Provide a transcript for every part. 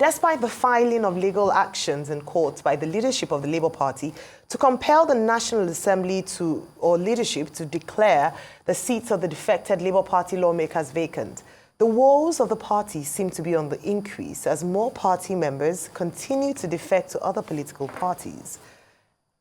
despite the filing of legal actions in court by the leadership of the Labour Party to compel the National Assembly or leadership to declare the seats of the defected Labour Party lawmakers vacant. The woes of the party seem to be on the increase as more party members continue to defect to other political parties.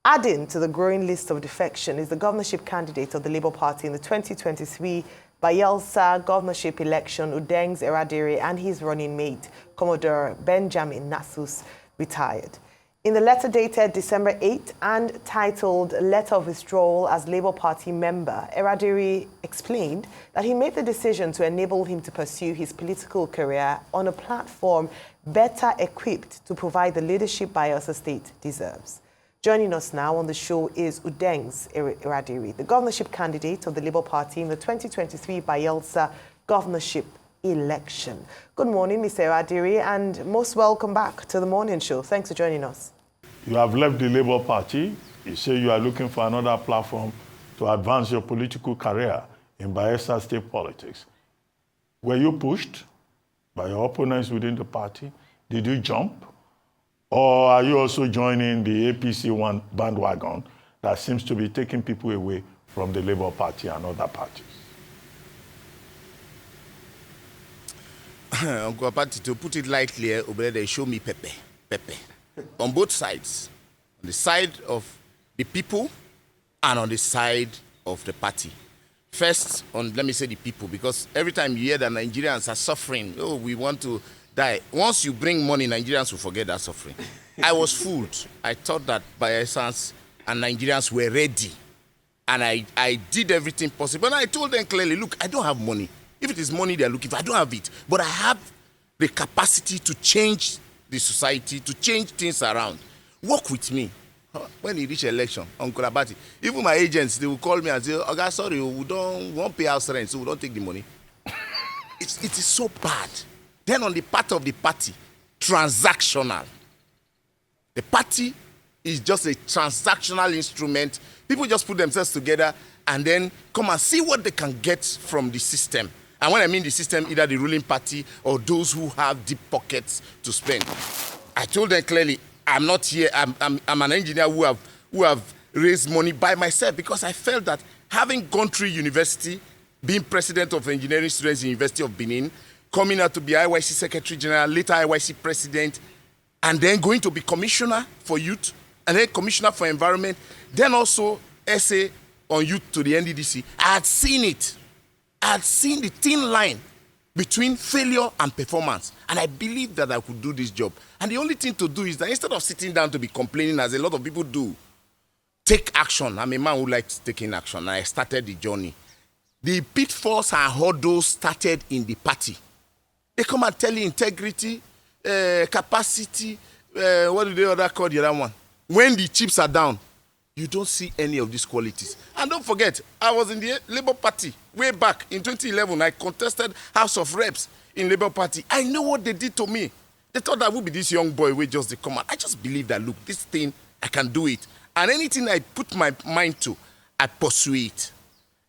Adding to the growing list of defection is the governorship candidate of the Labour Party in the 2023 Bayelsa governorship election, Udengs, Eradiri, and his running mate, Commodore Benjamin Nasus, retired. In the letter dated December 8 and titled Letter of Withdrawal as Labour Party Member, Eradiri explained that he made the decision to enable him to pursue his political career on a platform better equipped to provide the leadership Bayelsa State deserves. Joining us now on the show is Udengs Eradiri, the governorship candidate of the Labour Party in the 2023 Bayelsa governorship election. Good morning, Mr. Eradiri, and most welcome back to the morning show. Thanks for joining us. You have left the Labour Party. You say you are looking for another platform to advance your political career in Bayelsa state politics. Were you pushed by your opponents within the party? Did you jump? Or are you also joining the APC bandwagon that seems to be taking people away from the Labour Party and other parties? Uncle Party, to put it lightly, they show me Pepe. On both sides. On the side of the people and on the side of the party. First, let me say the people, because every time you hear that Nigerians are suffering, oh, we want to die. Once you bring money, Nigerians will forget that suffering. I was fooled. I thought that Bayelsans and Nigerians were ready. And I did everything possible. And I told them clearly, look, I don't have money. If it is money they're looking for, I don't have it. But I have the capacity to change the society, to change things around. Work with me. When you reach election, Uncle Abati, even my agents, they will call me and say, okay, sorry, we won't pay house rent, so we don't take the money. It is so bad. Then on the part of the party, transactional. The party is just a transactional instrument. People just put themselves together and then come and see what they can get from the system. And when I mean the system, either the ruling party or those who have deep pockets to spend. I told them clearly, I'm not here. I'm an engineer who have raised money by myself because I felt that having gone through university, being president of engineering students in University of Benin, coming out to be IYC Secretary General, later IYC President, and then going to be Commissioner for Youth, and then Commissioner for Environment, then also essay on youth to the NDDC. I had seen it. I had seen the thin line between failure and performance. And I believed that I could do this job. And the only thing to do is that instead of sitting down to be complaining, as a lot of people do, take action. I'm a man who likes taking action. And I started the journey. The pitfalls and hurdles started in the party. They come and tell you integrity, capacity, what do they other call the other one? When the chips are down, you don't see any of these qualities. And don't forget, I was in the Labour Party way back in 2011. I contested House of Reps in Labour Party. I know what they did to me. They thought I would be this young boy with just the command. I just believe that, look, this thing, I can do it. And anything I put my mind to, I pursue it.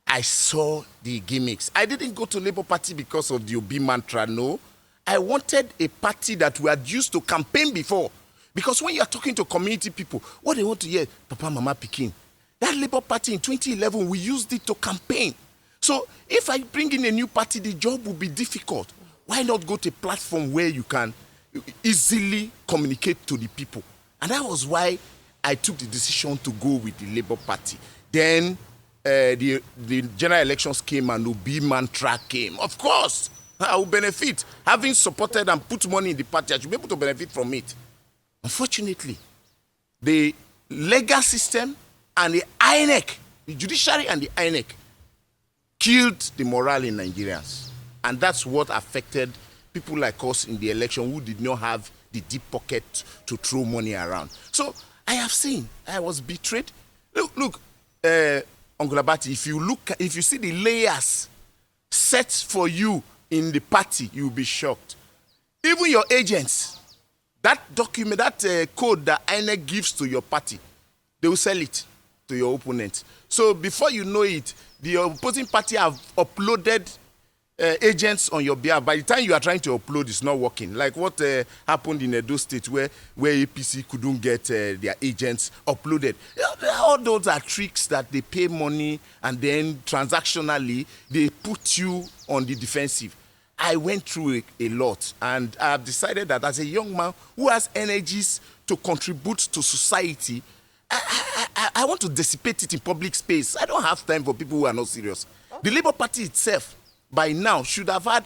I saw the gimmicks. I didn't go to Labour Party because of the Obi mantra, no. I wanted a party that we had used to campaign before. Because when you are talking to community people, what they want to hear, Papa, Mama, Pikin. That Labour Party in 2011, we used it to campaign. So if I bring in a new party, the job will be difficult. Why not go to a platform where you can easily communicate to the people? And that was why I took the decision to go with the Labour Party. Then the general elections came and Obi mantra came. Of course, I will benefit. Having supported and put money in the party, I should be able to benefit from it. Unfortunately, the legal system and the INEC, the judiciary and the INEC, killed the morale in Nigerians. And that's what affected people like us in the election who did not have the deep pocket to throw money around. So I have seen, I was betrayed. Look, Uncle Abati, if you see the layers set for you in the party, you'll be shocked. Even your agents, that document, that code that INEC gives to your party, they will sell it to your opponent. So before you know it, the opposing party have uploaded agents on your behalf. By the time you are trying to upload, it's not working. Like what happened in Edo State where APC couldn't get their agents uploaded. All those are tricks that they pay money and then transactionally they put you on the defensive. I went through a lot, and I've decided that as a young man who has energies to contribute to society, I want to dissipate it in public space. I don't have time for people who are not serious. The Labour Party itself, by now, should have had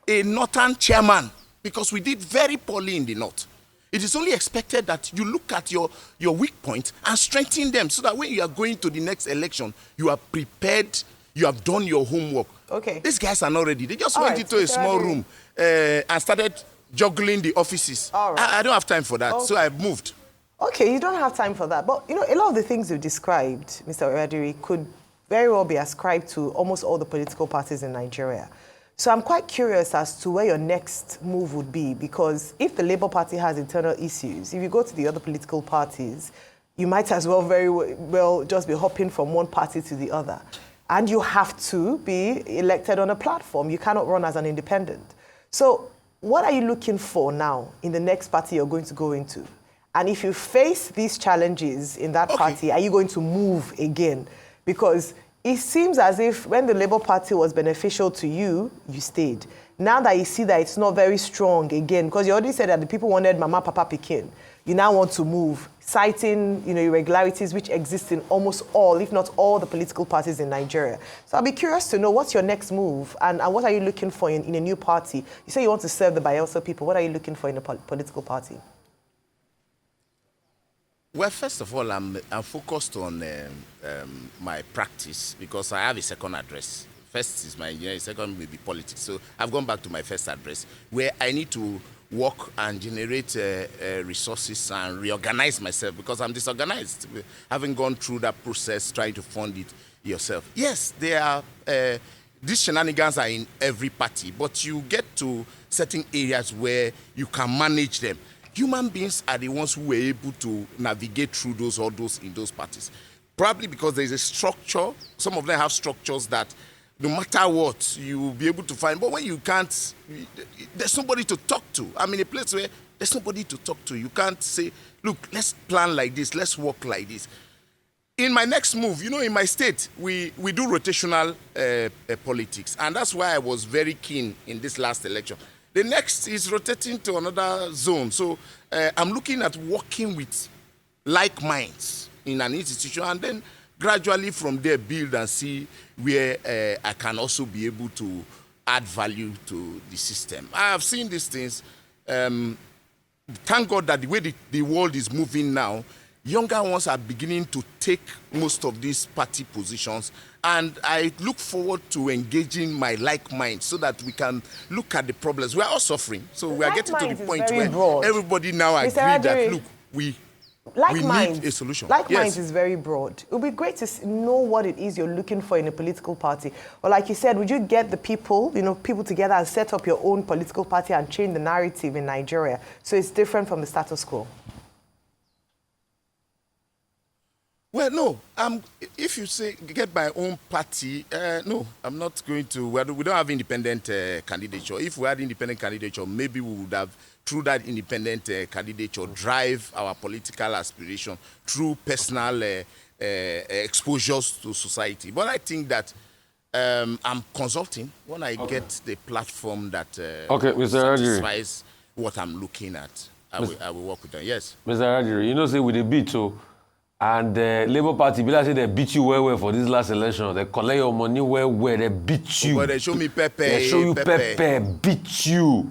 a northern chairman because we did very poorly in the north. It is only expected that you look at your weak point and strengthen them so that when you are going to the next election, you are prepared, you have done your homework. Okay. These guys are not ready. They just went into a small room and started juggling the offices. All right. I don't have time for that, so I've moved. Okay, you don't have time for that. But, you know, a lot of the things you've described, Mr. Eradiri, could very well be ascribed to almost all the political parties in Nigeria. So I'm quite curious as to where your next move would be, because if the Labour Party has internal issues, if you go to the other political parties, you might as well very well just be hopping from one party to the other. And you have to be elected on a platform. You cannot run as an independent. So what are you looking for now in the next party you're going to go into? And if you face these challenges in that party, are you going to move again? Because it seems as if when the Labour Party was beneficial to you, you stayed. Now that you see that it's not very strong again, because you already said that the people wanted Mama, Papa, Pikin, you now want to move, citing, you know, irregularities which exist in almost all, if not all, the political parties in Nigeria. So I'll be curious to know what's your next move and what are you looking for in a new party? You say you want to serve the Bayelsa people. What are you looking for in a political party? Well, first of all, I'm focused on my practice because I have a second address. First is my engineering, second will be politics. So I've gone back to my first address where I need to work and generate resources and reorganize myself because I'm disorganized, having gone through that process, trying to fund it yourself. Yes, there are, these shenanigans are in every party, but you get to certain areas where you can manage them. Human beings are the ones who were able to navigate through those hurdles in those parties. Probably because there is a structure. Some of them have structures that no matter what, you will be able to find. But when you can't, there's nobody to talk to. I'm in a place where there's nobody to talk to. You can't say, look, let's plan like this, let's work like this. In my next move, you know, in my state, we do rotational politics. And that's why I was very keen in this last election. The next is rotating to another zone. So I'm looking at working with like minds in an institution and then gradually from there build and see where I can also be able to add value to the system. I have seen these things. Thank God that the way the world is moving now, younger ones are beginning to take most of these party positions. And I look forward to engaging my like mind so that we can look at the problems. We are all suffering. So we are getting to the point where everybody now agree that, look, we need a solution. Like minds is very broad. It would be great to know what it is you're looking for in a political party. Or like you said, would you get the people, you know, people together and set up your own political party and change the narrative in Nigeria so it's different from the status quo? Well, no. If you say get my own party, no, I'm not going to. We don't have independent candidature. If we had independent candidature, maybe we would have, through that independent candidature, drive our political aspiration through personal exposures to society. But I think that I'm consulting when I get the platform that satisfies what I'm looking at. I will work with them. Yes. Mr. Eradiri, you know, say with the beat, so. And the Labour Party, they beat you well for this last election. They collect your money well, they beat you. But they show me pepper. They show you pepper, beat you.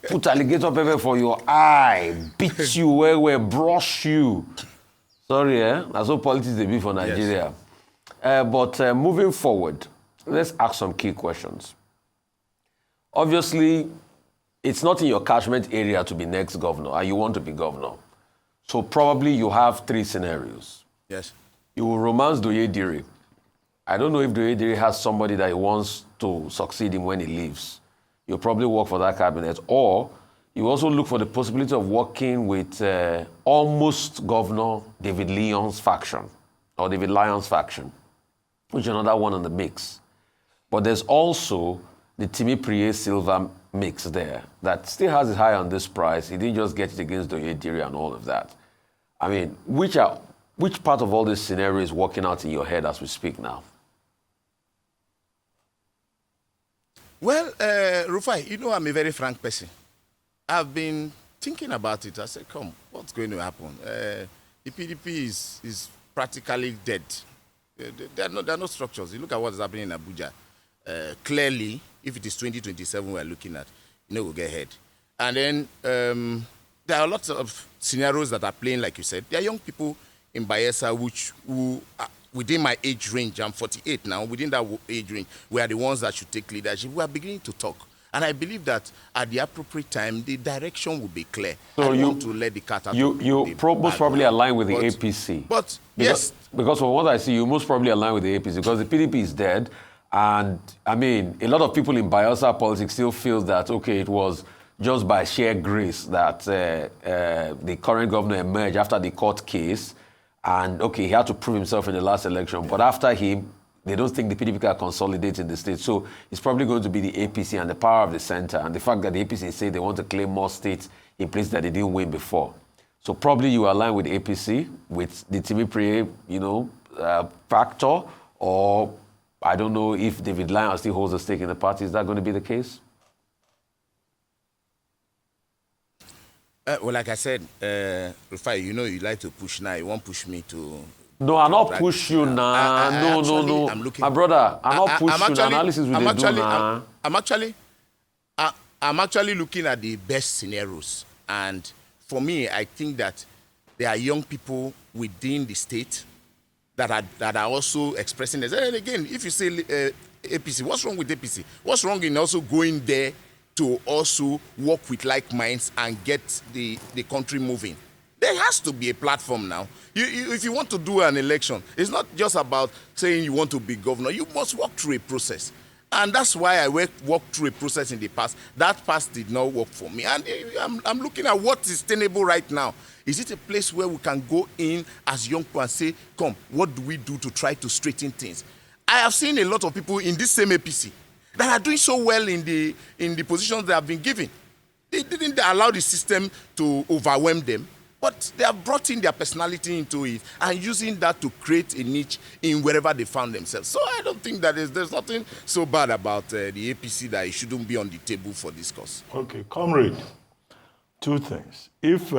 Put alligator pepper for your eye, beat you well, brush you. Sorry, that's what politics they be for Nigeria. Yes. But moving forward, let's ask some key questions. Obviously, it's not in your catchment area to be next governor, and you want to be governor. So probably you have three scenarios. Yes. You will romance Eradiri. I don't know if Eradiri has somebody that he wants to succeed him when he leaves. You'll probably work for that cabinet. Or you also look for the possibility of working with almost Governor David Lyon's faction, or David Lyon's faction, which is another one in the mix. But there's also the Timi Priye Silva mix there that still has it high on this price. He didn't just get it against Eradiri and all of that. I mean, which part of all this scenario is working out in your head as we speak now? Well, Rufai, you know I'm a very frank person. I've been thinking about it. I said, come, what's going to happen? The PDP is practically dead. There are no structures. You look at what is happening in Abuja. Clearly, if it is 2027 we're looking at, we'll get ahead. And then there are lots of scenarios that are playing, like you said. There are young people in Bayelsa who are within my age range. I'm 48 now. Within that age range, we are the ones that should take leadership. We are beginning to talk. And I believe that at the appropriate time, the direction will be clear. So I want to let the cat out of the most probably align with the APC. But yes. Because from what I see, you most probably align with the APC because the PDP is dead. And, I mean, a lot of people in Bayelsa politics still feel that, okay, it was just by sheer grace that the current governor emerged after the court case. And, okay, he had to prove himself in the last election. But after him, they don't think the PDP can consolidate in the state. So it's probably going to be the APC and the power of the center. And the fact that the APC say they want to claim more states in places that they didn't win before. So probably you align with the APC, with the Timi Priye, factor, or I don't know if David Lyon still holds a stake in the party. Is that going to be the case? Well, like I said, Rufai, you like to push now. You won't push me to... No, I'll not push you now. No. My brother, I'll not push you. The analysis will do now. I'm actually looking at the best scenarios. And for me, I think that there are young people within the state that are also expressing this. And again, if you say APC, what's wrong with APC? What's wrong in also going there to also work with like minds and get the country moving? There has to be a platform now. If you want to do an election, it's not just about saying you want to be governor. You must walk through a process. And that's why I walked through a process in the past. That past did not work for me. And I'm looking at what is tenable right now. Is it a place where we can go in as young people and say, come, what do we do to try to straighten things? I have seen a lot of people in this same APC that are doing so well in the positions they have been given. They didn't allow the system to overwhelm them. But they have brought in their personality into it and using that to create a niche in wherever they found themselves. So I don't think that there's nothing so bad about the APC that it shouldn't be on the table for discourse. Okay, comrade, two things. If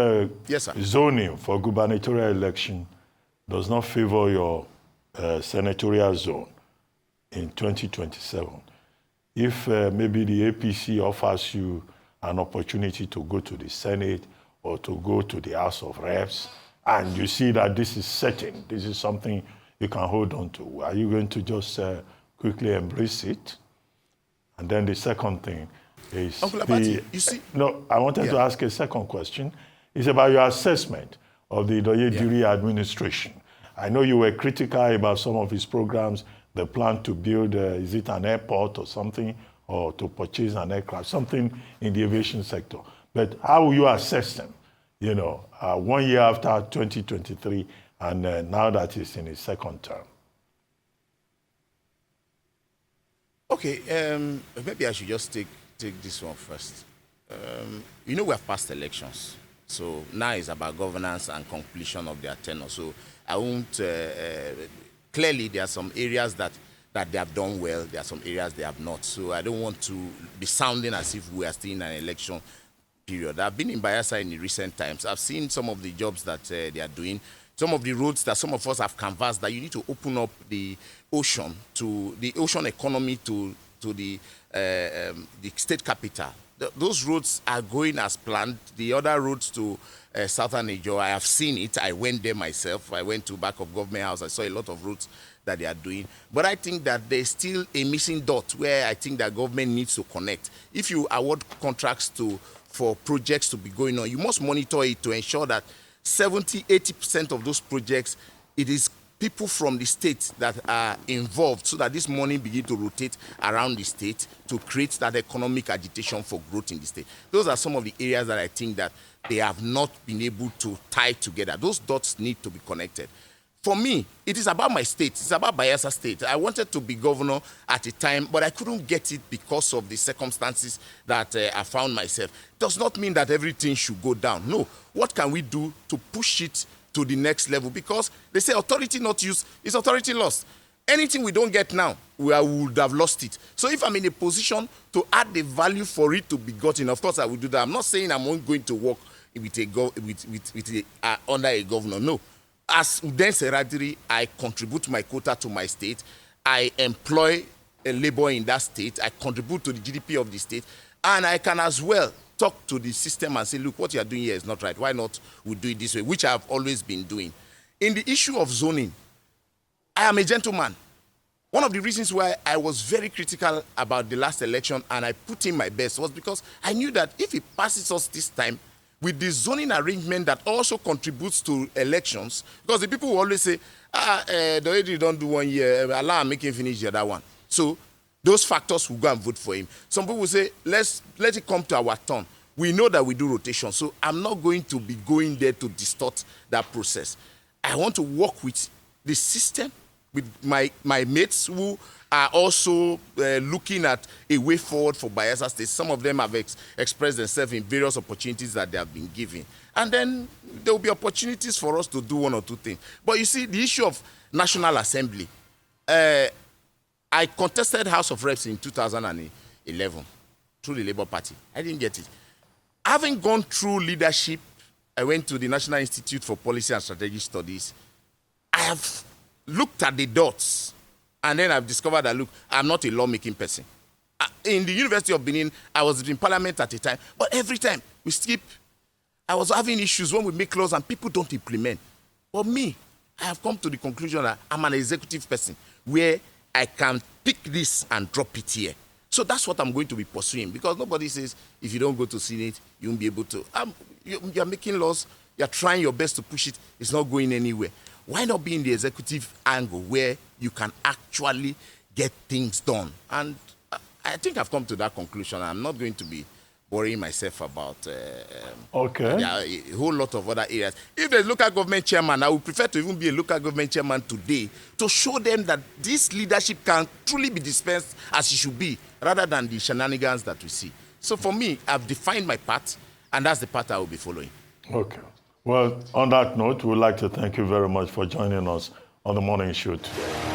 yes, sir. Zoning for gubernatorial election does not favor your senatorial zone in 2027, if maybe the APC offers you an opportunity to go to the Senate or to go to the House of Reps, and you see that this is certain, this is something you can hold on to, are you going to just quickly embrace it? And then the second thing is... Uncle Abati, you see... No, I wanted to ask a second question. It's about your assessment of the Eradiri administration. I know you were critical about some of his programs, the plan to build, is it an airport or something, or to purchase an aircraft, something in the aviation sector. But how will you assess them, 1 year after 2023 and now that he's in his second term? Okay, maybe I should just take this one first. We have passed elections. So now it's about governance and completion of their tenure. So I won't... clearly, there are some areas that they have done well. There are some areas they have not. So I don't want to be sounding as if we are still in an election period. I've been in Bayelsa in the recent times. I've seen some of the jobs that they are doing, some of the roads that some of us have canvassed that you need to open up the ocean economy to the state capital. Those roads are going as planned. The other roads to southern Nigeria, I have seen it. I went there myself. I went to back of government house. I saw a lot of roads that they are doing. But I think that there's still a missing dot where I think that government needs to connect. If you award contracts for projects to be going on, you must monitor it to ensure that 70–80% of those projects, it is people from the state that are involved so that this money begin to rotate around the state to create that economic agitation for growth in the state. Those are some of the areas that I think that they have not been able to tie together. Those dots need to be connected. for me, it is about my state. It's about Bayelsa State. I wanted to be governor at a time, but I couldn't get it because of the circumstances that I found myself. Does not mean that everything should go down. No. What can we do to push it to the next level? Because they say authority not used is authority lost. Anything we don't get now, we would have lost it. So if I'm in a position to add the value for it to be gotten, of course I will do that. I'm not saying I'm not going to work with under a governor. No. As Udengs Eradiri, I contribute my quota to my state. I employ a labor in that state. I contribute to the GDP of the state. And I can as well talk to the system and say, look, what you are doing here is not right. Why not we do it this way, which I have always been doing. In the issue of zoning, I am a gentleman. One of the reasons why I was very critical about the last election and I put in my best was because I knew that if it passes us this time, with the zoning arrangement that also contributes to elections, because the people will always say, the Eradiri don't do 1 year, Allah make him finish the other one. So those factors will go and vote for him. Some people will say, let it come to our turn. We know that we do rotation, so I'm not going to be going there to distort that process. I want to work with the system, with my mates who are also looking at a way forward for Bayelsa State. Some of them have expressed themselves in various opportunities that they have been given. And then there will be opportunities for us to do one or two things. But you see, the issue of National Assembly, I contested House of Reps in 2011 through the Labour Party. I didn't get it. Having gone through leadership, I went to the National Institute for Policy and Strategic Studies. I have looked at the dots, and then I've discovered that, look, I'm not a lawmaking person. In the University of Benin, I was in parliament at a time, but every time we skip, I was having issues when we make laws and people don't implement. But me, I have come to the conclusion that I'm an executive person where I can pick this and drop it here. So that's what I'm going to be pursuing, because nobody says if you don't go to Senate, you won't be able to. You're making laws, you're trying your best to push it, it's not going anywhere. Why not be in the executive angle where you can actually get things done? And I think I've come to that conclusion. I'm not going to be worrying myself about a whole lot of other areas. If there's local government chairman, I would prefer to even be a local government chairman today to show them that this leadership can truly be dispensed as it should be, rather than the shenanigans that we see. So for me, I've defined my path, and that's the path I will be following. Okay. Well, on that note, we'd like to thank you very much for joining us on the morning show today.